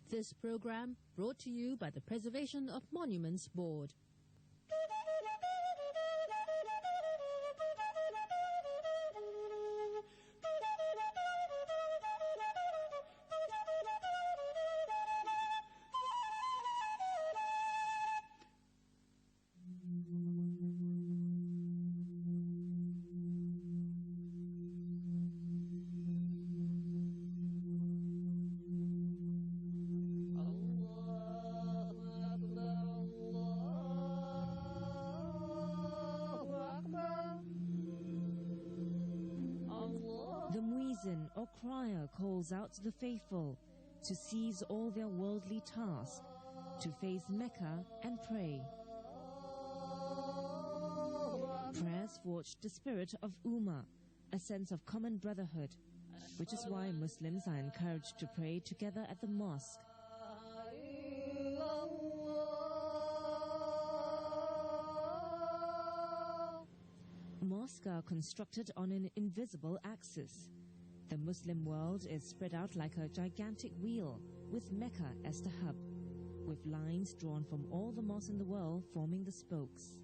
This program brought to you by the Preservation of Monuments Board. The muezzin or crier calls out to the faithful to cease all their worldly tasks, to face Mecca and pray. Prayers forge the spirit of Ummah, a sense of common brotherhood, which is why Muslims are encouraged to pray together at the mosque. Mosques are constructed on an invisible axis. The Muslim world is spread out like a gigantic wheel, with Mecca as the hub, with lines drawn from all the mosques in the world forming the spokes.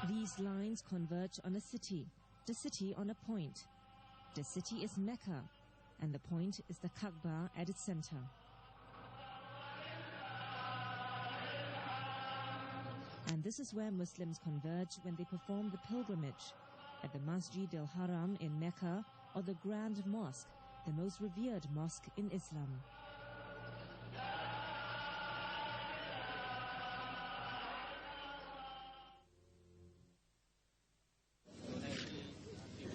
These lines converge on a city, the city on a point. The city is Mecca, and the point is the Kaaba at its center. And this is where Muslims converge when they perform the pilgrimage at the Masjid al-Haram in Mecca or the Grand Mosque, the most revered mosque in Islam.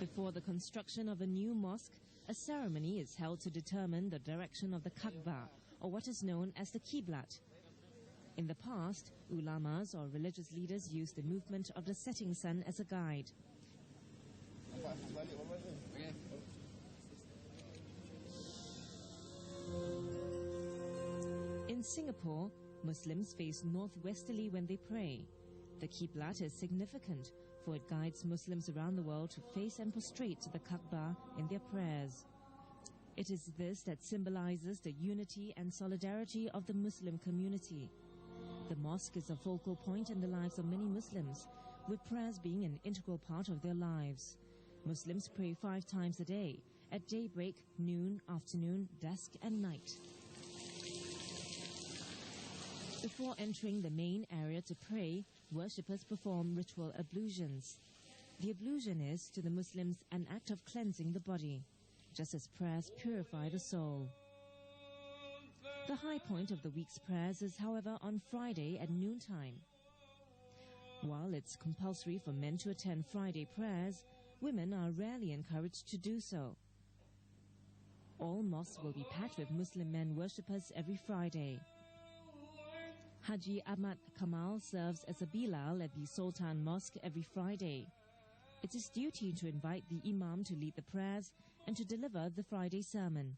Before the construction of a new mosque, a ceremony is held to determine the direction of the Kaaba, or what is known as the Qiblat. In the past, ulamas or religious leaders used the movement of the setting sun as a guide. In Singapore, Muslims face northwesterly when they pray. The Qiblat is significant, for it guides Muslims around the world to face and prostrate to the Kaaba in their prayers. It is this that symbolizes the unity and solidarity of the Muslim community. The mosque is a focal point in the lives of many Muslims, with prayers being an integral part of their lives. Muslims pray 5 times a day, at daybreak, noon, afternoon, dusk and night. Before entering the main area to pray, worshippers perform ritual ablutions. The ablution is, to the Muslims, an act of cleansing the body, just as prayers purify the soul. The high point of the week's prayers is, however, on Friday at noontime. While it's compulsory for men to attend Friday prayers, women are rarely encouraged to do so. All mosques will be packed with Muslim men worshippers every Friday. Haji Ahmad Kamal serves as a Bilal at the Sultan Mosque every Friday. It's his duty to invite the Imam to lead the prayers and to deliver the Friday sermon.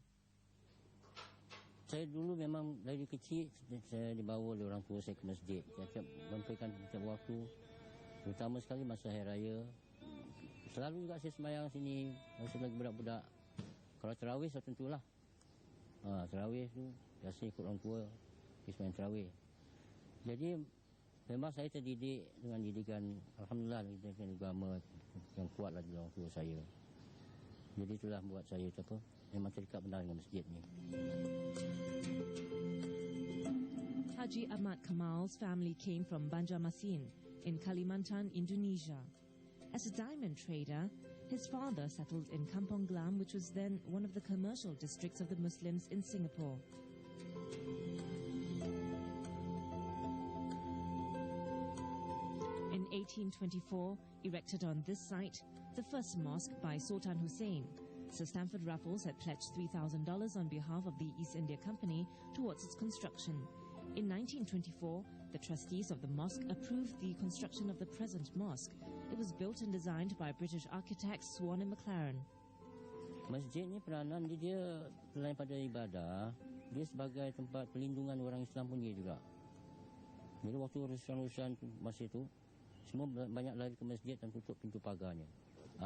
Saya dulu memang dari kecil saya dibawa oleh orang tua saya ke masjid. Setiap memberikan setiap waktu, terutama sekali masa hari raya. Selalu juga saya sembahyang sini masa lagi budak-budak. Kalau tarawih saya tentulah. Tarawih tu biasa ikut orang tua pergi sembahyang tarawih. Jadi memang saya terdidik dengan didikan, alhamdulillah, didikan agama yang kuatlah dari orang tua saya. Jadi itulah buat saya memang terikat benar dengan masjid ni. Haji Ahmad Kamal's family came from Banjarmasin in Kalimantan, Indonesia. As a diamond trader, his father settled in Kampong Glam, which was then one of the commercial districts of the Muslims in Singapore. In 1824, erected on this site, the first mosque by Sultan Hussein, Sir Stamford Raffles had pledged $3,000 on behalf of the East India Company towards its construction. In 1924, the trustees of the mosque approved the construction of the present mosque. It was built and designed by British architect Swan and McLaren. Masjid ni peranan dia selain pada ibadah, dia sebagai tempat pelindungan orang Islam pun dia juga. Jadi waktu urusan-urusan masa itu, semua banyak lari ke masjid dan tutup pintu pagarnya.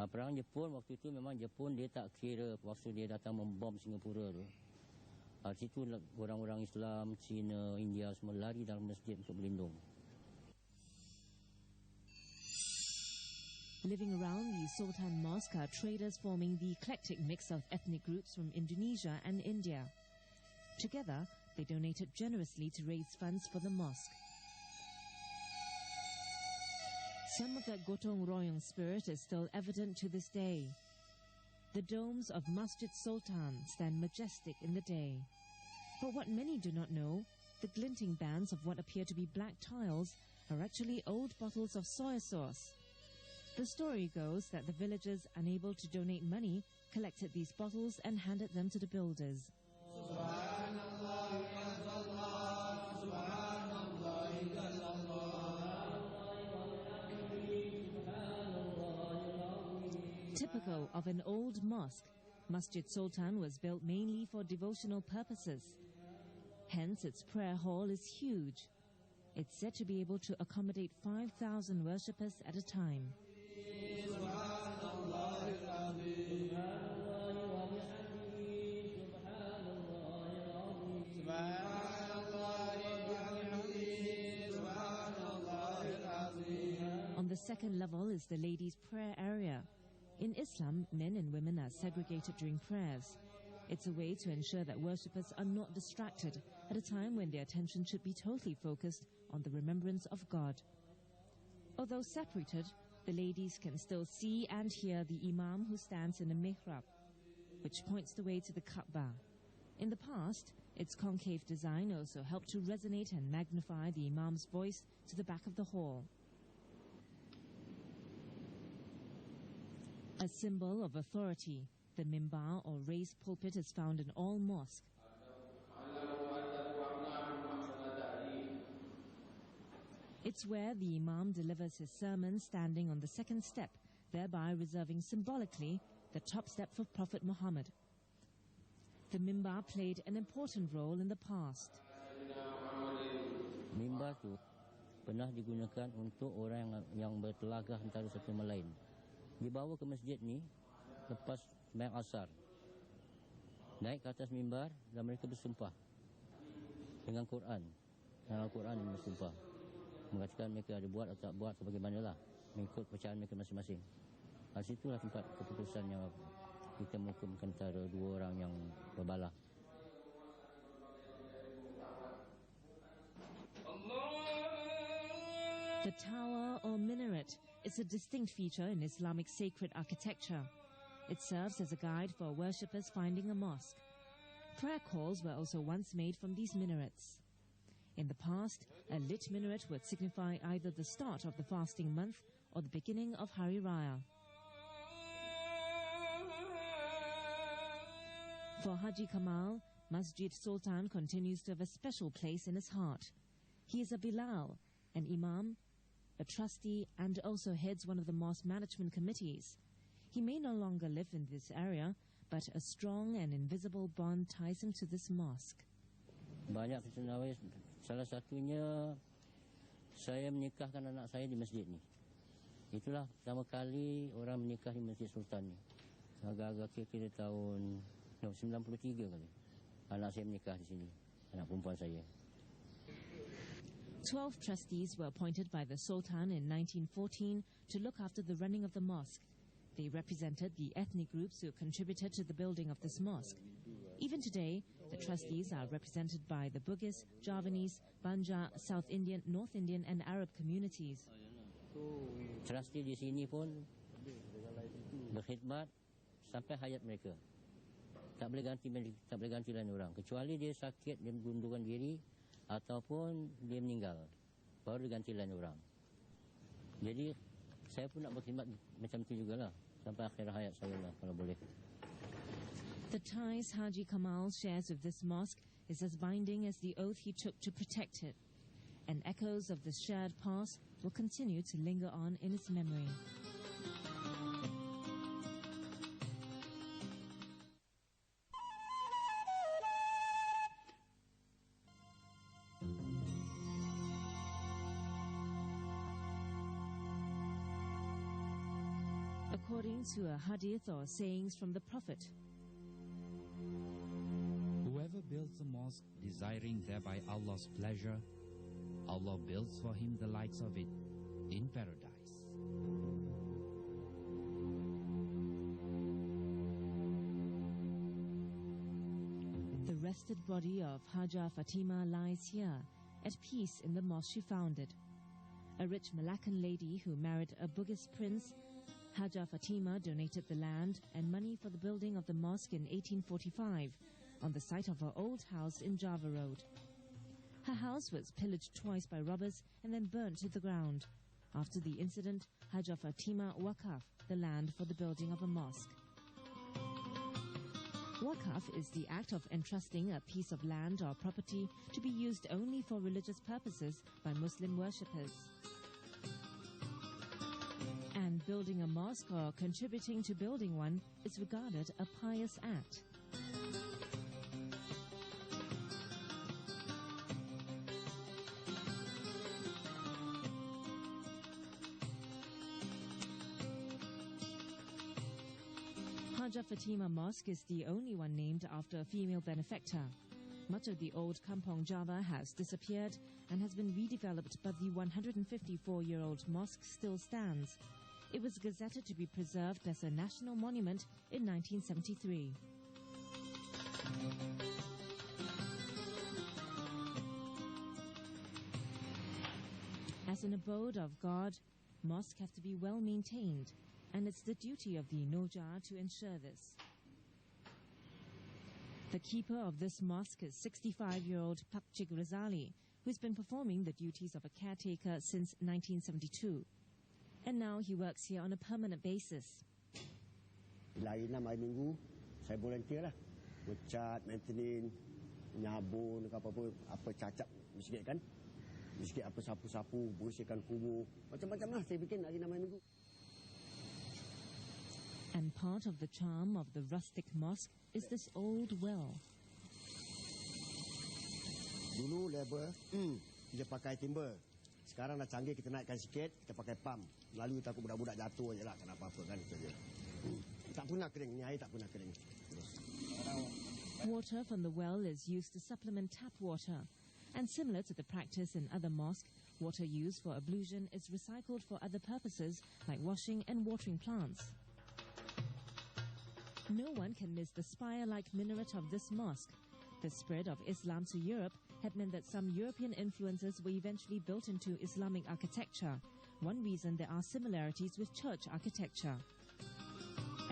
Perang Jepun waktu itu memang Jepun dia tak kira waktu dia datang membom Singapura tu. Situ orang-orang Islam, Cina, India semua lari dalam masjid untuk berlindung. Living around the Sultan Mosque are traders forming the eclectic mix of ethnic groups from Indonesia and India. Together, they donated generously to raise funds for the mosque. Some of that gotong royong spirit is still evident to this day. The domes of Masjid Sultan stand majestic in the day. But what many do not know, the glinting bands of what appear to be black tiles are actually old bottles of soy sauce. The story goes that the villagers, unable to donate money, collected these bottles and handed them to the builders. Typical of an old mosque, Masjid Sultan was built mainly for devotional purposes. Hence, its prayer hall is huge. It's said to be able to accommodate 5,000 worshippers at a time. On the second level is the ladies' prayer area. In Islam, men and women are segregated during prayers. It's a way to ensure that worshippers are not distracted at a time when their attention should be totally focused on the remembrance of God. Although separated, the ladies can still see and hear the imam who stands in the mihrab, which points the way to the Kaaba. In the past, its concave design also helped to resonate and magnify the imam's voice to the back of the hall. A symbol of authority, the mimbar or raised pulpit is found in all mosques. It's where the imam delivers his sermon standing on the second step, thereby reserving symbolically the top step for Prophet Muhammad. The mimbar played an important role in the past. Mimbar tu pernah digunakan untuk orang yang bertelagah antara satu sama lain. Dibawa ke masjid ni lepas sembahyang asar. Naik ke atas mimbar dan mereka bersumpah dengan Quran. Dengan Al-Quran yang bersumpah. Mengatakan mereka ada buat atau tak buat atau bagaimanalah. Mengikut percayaan mereka masing-masing. Situlah tempat keputusan yang kita menghukumkan antara dua orang yang berbalah. The tower or minaret is a distinct feature in Islamic sacred architecture. It serves as a guide for worshippers finding a mosque. Prayer calls were also once made from these minarets. In the past, a lit minaret would signify either the start of the fasting month or the beginning of Hari Raya. For Haji Kamal, Masjid Sultan continues to have a special place in his heart. He is a Bilal, an imam, a trustee, and also heads one of the mosque management committees. He may no longer live in this area, but a strong and invisible bond ties him to this mosque. Banyak kesenawis, salah satunya saya menikahkan anak saya di masjid ni. Itulah pertama kali orang menikah di Masjid Sultan ni. Agak-agak kira tahun 93 kali. Anak saya menikah di sini, anak perempuan saya. 12 trustees were appointed by the Sultan in 1914 to look after the running of the mosque. They represented the ethnic groups who contributed to the building of this mosque. Even today, the trustees are represented by the Bugis, Javanese, Banja, South Indian, North Indian and Arab communities. Trustee di sini pun berkhidmat sampai hayat mereka. Tak boleh ganti lain orang. Kecuali dia sakit, dia mengundurkan diri ataupun dia meninggal, baru diganti lain orang. Jadi saya pun nak berkhidmat macam itu jugalah sampai akhir hayat saya lah kalau boleh. The ties Haji Kamal shares with this mosque is as binding as the oath he took to protect it, and echoes of the shared past will continue to linger on in his memory. according to a hadith or sayings from the Prophet. Whoever builds a mosque desiring thereby Allah's pleasure, Allah builds for him the likes of it in paradise. The rested body of Haja Fatima lies here, at peace in the mosque she founded. A rich Malaccan lady who married a Bugis prince, Haja Fatima donated the land and money for the building of the mosque in 1845 on the site of her old house in Java Road. Her house was pillaged twice by robbers and then burnt to the ground. After the incident, Haja Fatima wakaf the land for the building of a mosque. Wakaf is the act of entrusting a piece of land or property to be used only for religious purposes by Muslim worshippers. And building a mosque or contributing to building one is regarded a pious act. Haja Fatima Mosque is the only one named after a female benefactor. Much of the old Kampong Java has disappeared and has been redeveloped, but the 154-year-old mosque still stands. It was gazetted to be preserved as a national monument in 1973. As an abode of God, mosques have to be well maintained, and it's the duty of the Noja to ensure this. The keeper of this mosque is 65-year-old Pakcik Razali, who's been performing the duties of a caretaker since 1972. And now he works here on a permanent basis. Bila hari 6 hari minggu, saya volunteer lah. Ngecat, maintenance, nyabun, apa cacat masjid kan. Masjid apa sapu-sapu, bersihkan kubur. Macam-macam lah saya bikin hari 6 hari minggu. And part of the charm of the rustic mosque is this old well. Dulu labor, dia pakai timber. Sekarang dah canggih, kita naikkan sikit, kita pakai pump. Lalu takut budak-budak jatuh je lah, kena apa-apa kan itu je. Tak pernah kering, ni air tak pernah kering. Water from the well is used to supplement tap water. And similar to the practice in other mosques, water used for ablution is recycled for other purposes like washing and watering plants. No one can miss the spire-like minaret of this mosque. The spread of Islam to Europe had meant that some European influences were eventually built into Islamic architecture. One reason there are similarities with church architecture.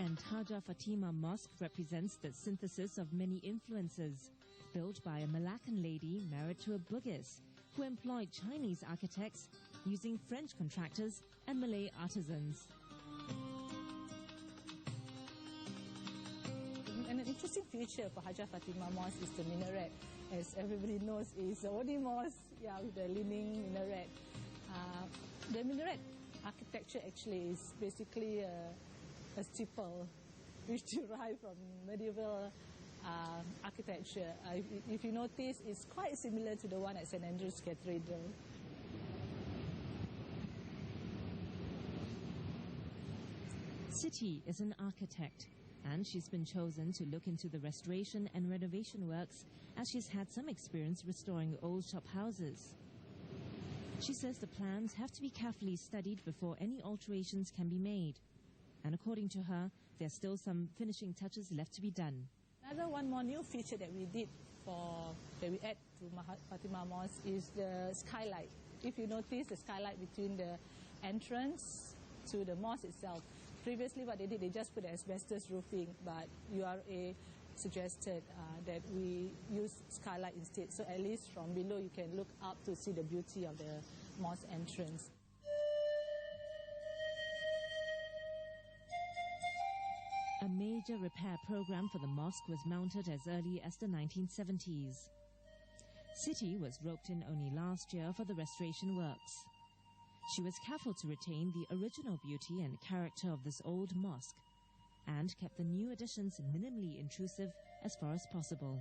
And Haja Fatima Mosque represents the synthesis of many influences, built by a Malaccan lady married to a Bugis, who employed Chinese architects using French contractors and Malay artisans. And an interesting feature for Haja Fatima Mosque is the minaret. As everybody knows, it's the only mosque with the leaning minaret. The minaret architecture actually is basically a steeple which derived from medieval architecture. If you notice, it's quite similar to the one at St. Andrew's Cathedral. Siti is an architect, and she's been chosen to look into the restoration and renovation works as she's had some experience restoring old shop houses. She says the plans have to be carefully studied before any alterations can be made. And according to her, there's still some finishing touches left to be done. One more new feature that we did that we add to Fatima Mosque is the skylight. If you notice the skylight between the entrance to the mosque itself. Previously what they did, they just put the asbestos roofing, but URA suggested that we use skylight instead. So at least from below you can look up to see the beauty of the mosque entrance. A major repair program for the mosque was mounted as early as the 1970s. Siti was roped in only last year for the restoration works. She was careful to retain the original beauty and character of this old mosque and kept the new additions minimally intrusive as far as possible.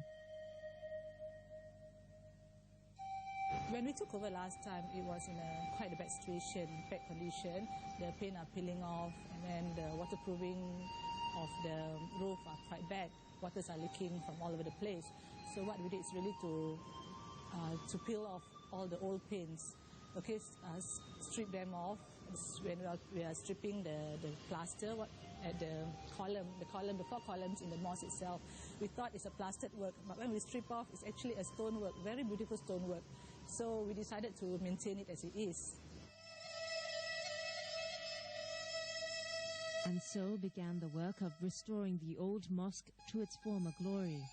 When we took over last time, it was in quite a bad situation, bad condition. The paint are peeling off, and then the waterproofing of the roof are quite bad. Waters are leaking from all over the place. So what we did is really to peel off all the old paints. Okay, strip them off. When we are stripping the plaster at the 4 columns in the mosque itself, we thought it's a plastered work, but when we strip off, it's actually a stonework, very beautiful stonework. So we decided to maintain it as it is. And so began the work of restoring the old mosque to its former glory.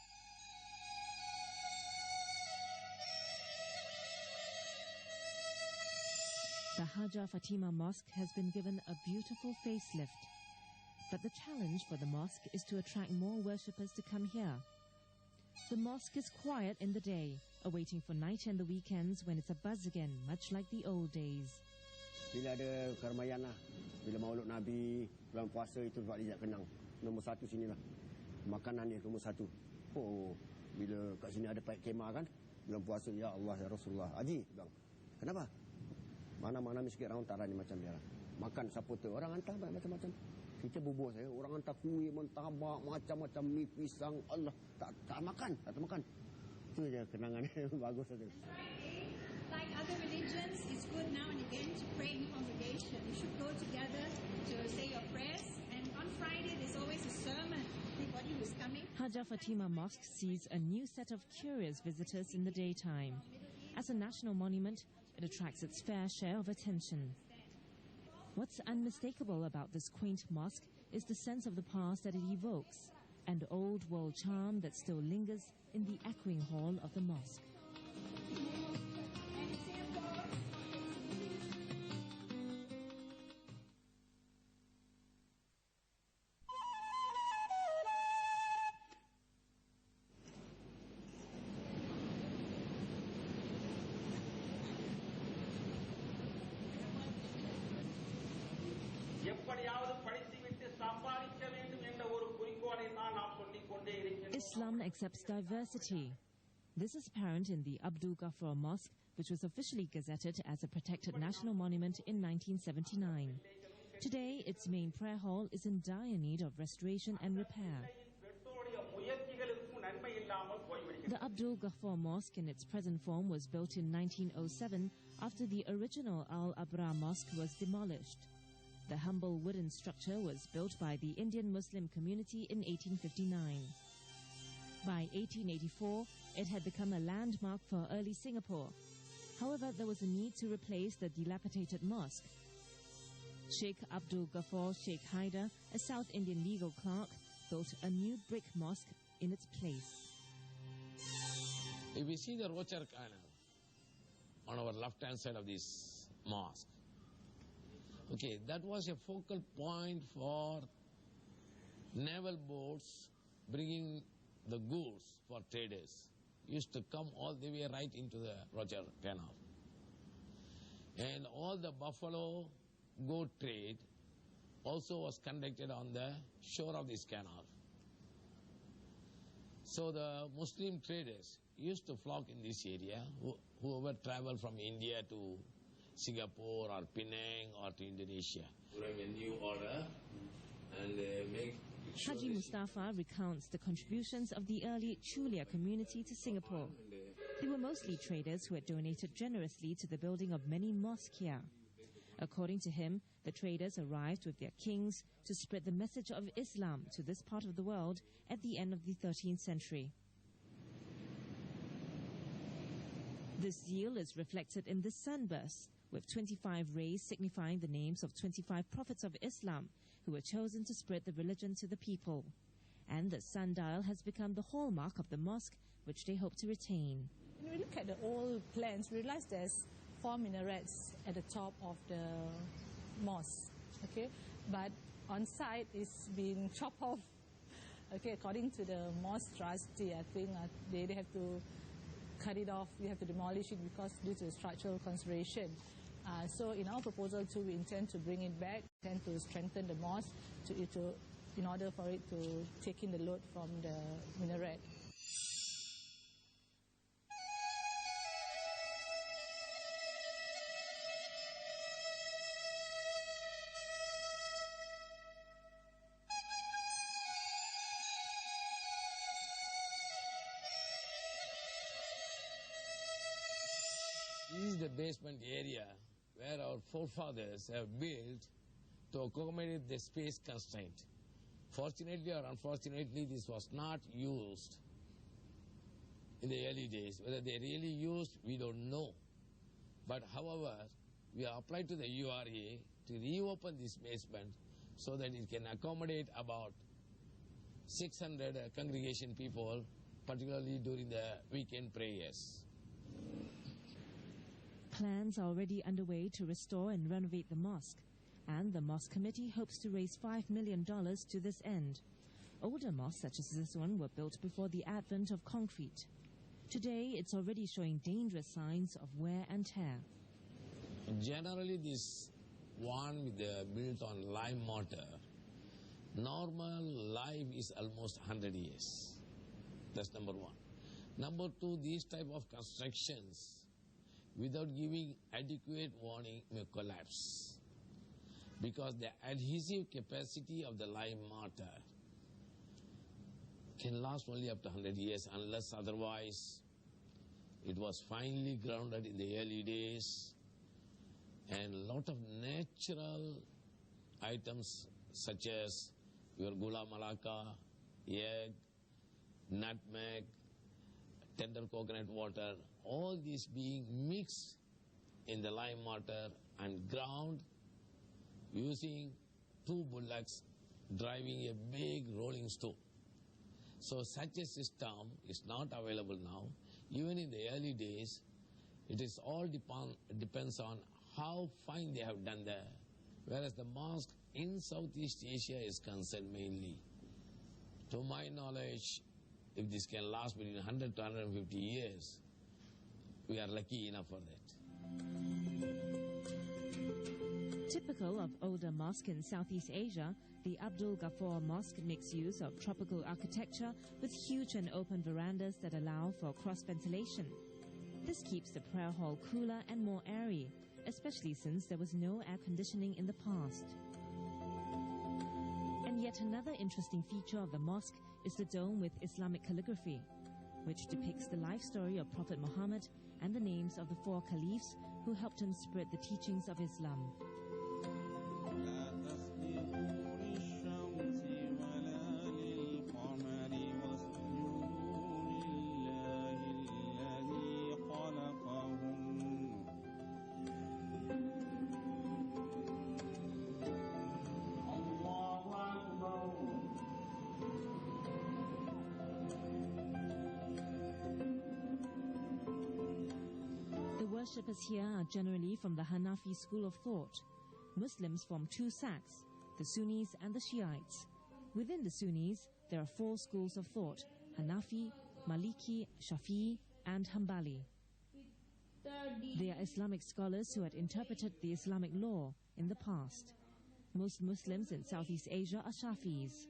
The Hajjah Fatima Mosque has been given a beautiful facelift. But the challenge for the mosque is to attract more worshippers to come here. The mosque is quiet in the day, awaiting for night and the weekends when it's abuzz again, much like the old days. Bila ada keramaian lah, bila Maulud Nabi, bulan puasa itu sebab dia kenang. Nombor 1 sinilah. Makanan dia nombor 1. Oh, bila kat sini ada paik kemah kan, bulan puasa, ya Allah, ya Rasulullah. Haji, bang. Kenapa? Mana-mana miskin orang hantar ni macam dia lah. Makan supporter, orang hantar macam-macam. Kita bubur saya, orang hantar kuih, mentabak, macam-macam mi pisang. Allah, tak makan. Itu je kenangan bagus saja. Like other religions, it's good now and again to pray in congregation. You should go together to say your prayers. And on Friday, there's always a sermon. Everybody who's coming. Hajjah Fatima Mosque sees a new set of curious visitors in the daytime. As a national monument, it attracts its fair share of attention. What's unmistakable about this quaint mosque is the sense of the past that it evokes, and old world charm that still lingers in the echoing hall of the mosque. Islam accepts diversity. This is apparent in the Abdul Ghaffar Mosque, which was officially gazetted as a protected national monument in 1979. Today, its main prayer hall is in dire need of restoration and repair. The Abdul Ghaffar Mosque in its present form was built in 1907 after the original Al-Abra Mosque was demolished. The humble wooden structure was built by the Indian Muslim community in 1859. By 1884, it had become a landmark for early Singapore. However, there was a need to replace the dilapidated mosque. Sheikh Abdul Ghaffar Sheikh Haider, a South Indian legal clerk, built a new brick mosque in its place. If we see the Rocher Canal on our left-hand side of this mosque, okay, that was a focal point for naval boats bringing the goods for traders. Used to come all the way right into the Rocher Canal. And all the buffalo goat trade also was conducted on the shore of this canal. So the Muslim traders used to flock in this area, whoever traveled from India to Singapore or Penang or to Indonesia. Bring a new order and make Haji Mustafa recounts the contributions of the early Chulia community to Singapore. They were mostly traders who had donated generously to the building of many mosques here. According to him, the traders arrived with their kings to spread the message of Islam to this part of the world at the end of the 13th century. This zeal is reflected in this sunburst, with 25 rays signifying the names of 25 prophets of Islam who were chosen to spread the religion to the people. And the sundial has become the hallmark of the mosque, which they hope to retain. When we look at the old plans, we realize there's 4 minarets at the top of the mosque, okay? But on site, it's been chopped off. Okay, according to the mosque trustee, I think they have to cut it off. We have to demolish it because due to structural conservation. So in our proposal too, we intend to bring it back, intend to strengthen the mosque in order for it to take in the load from the minaret. is the basement area where our forefathers have built to accommodate the space constraint. Fortunately or unfortunately, this was not used in the early days. Whether they really used, we don't know. But however, we have applied to the URA to reopen this basement so that it can accommodate about 600 congregation people, particularly during the weekend prayers. Plans are already underway to restore and renovate the mosque, and the mosque committee hopes to raise $5 million to this end. Older mosques such as this one were built before the advent of concrete. Today, it's already showing dangerous signs of wear and tear. Generally, this one with the built on lime mortar, normal life is almost 100 years. That's number one. Number two, these type of constructions, without giving adequate warning, may collapse. Because the adhesive capacity of the lime mortar can last only up to 100 years unless otherwise it was finely grounded in the early days, and a lot of natural items such as your gula malaka, egg, nutmeg, tender coconut water, all these being mixed in the lime mortar and ground using 2 bullocks driving a big rolling stone. So such a system is not available now. Even in the early days, it is all depends on how fine they have done there. Whereas the mosque in Southeast Asia is concerned mainly. To my knowledge, if this can last between 100 to 150 years, we are lucky enough for that. Typical of older mosques in Southeast Asia, the Abdul Ghaffar Mosque makes use of tropical architecture with huge and open verandas that allow for cross-ventilation. This keeps the prayer hall cooler and more airy, especially since there was no air conditioning in the past. And yet another interesting feature of the mosque is the dome with Islamic calligraphy, which depicts the life story of Prophet Muhammad and the names of the 4 caliphs who helped him spread the teachings of Islam. Worshippers here are generally from the Hanafi school of thought. Muslims form 2 sects, the Sunnis and the Shiites. Within the Sunnis, there are 4 schools of thought: Hanafi, Maliki, Shafi'i, and Hanbali. They are Islamic scholars who had interpreted the Islamic law in the past. Most Muslims in Southeast Asia are Shafi'is.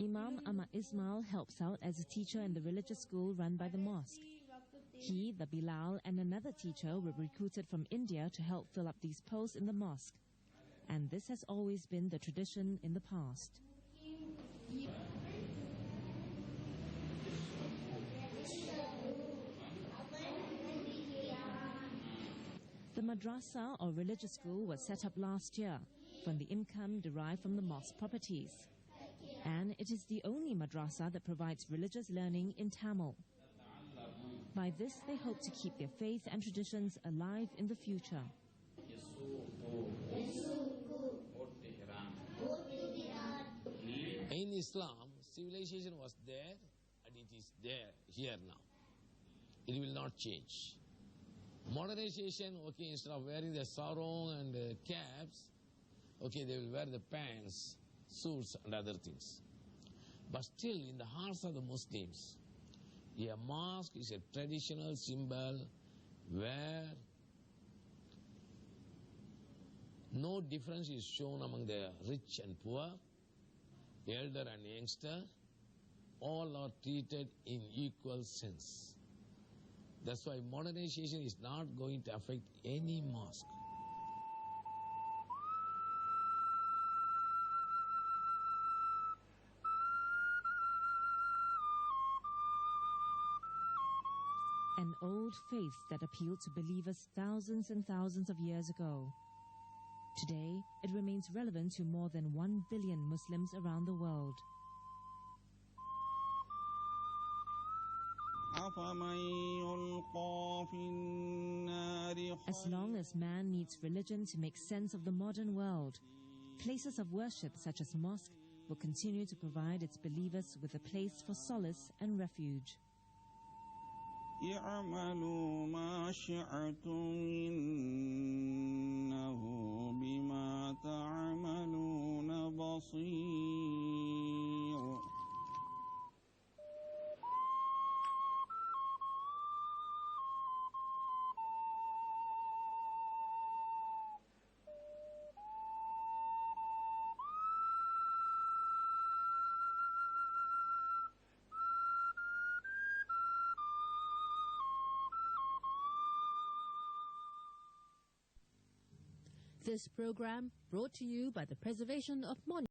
Imam Ahmad Ismail helps out as a teacher in the religious school run by the mosque. He, the Bilal, and another teacher were recruited from India to help fill up these posts in the mosque. And this has always been the tradition in the past. The madrasa, or religious school, was set up last year from the income derived from the mosque properties. And it is the only madrasa that provides religious learning in Tamil. By this, they hope to keep their faith and traditions alive in the future. In Islam, civilization was there and it is there here now. It will not change. Modernization, okay, instead of wearing the sarong and caps, okay, they will wear the pants, suits and other things. But still, in the hearts of the Muslims, a mosque is a traditional symbol where no difference is shown among the rich and poor, elder and youngster. All are treated in equal sense. That's why modernization is not going to affect any mosque. an old faith that appealed to believers thousands and thousands of years ago. Today, it remains relevant to more than 1 billion Muslims around the world. As long as man needs religion to make sense of the modern world, places of worship such as mosque will continue to provide its believers with a place for solace and refuge. اعملوا ما شئتم إنه بما تعملون بصير. This program brought to you by the Preservation of Monuments.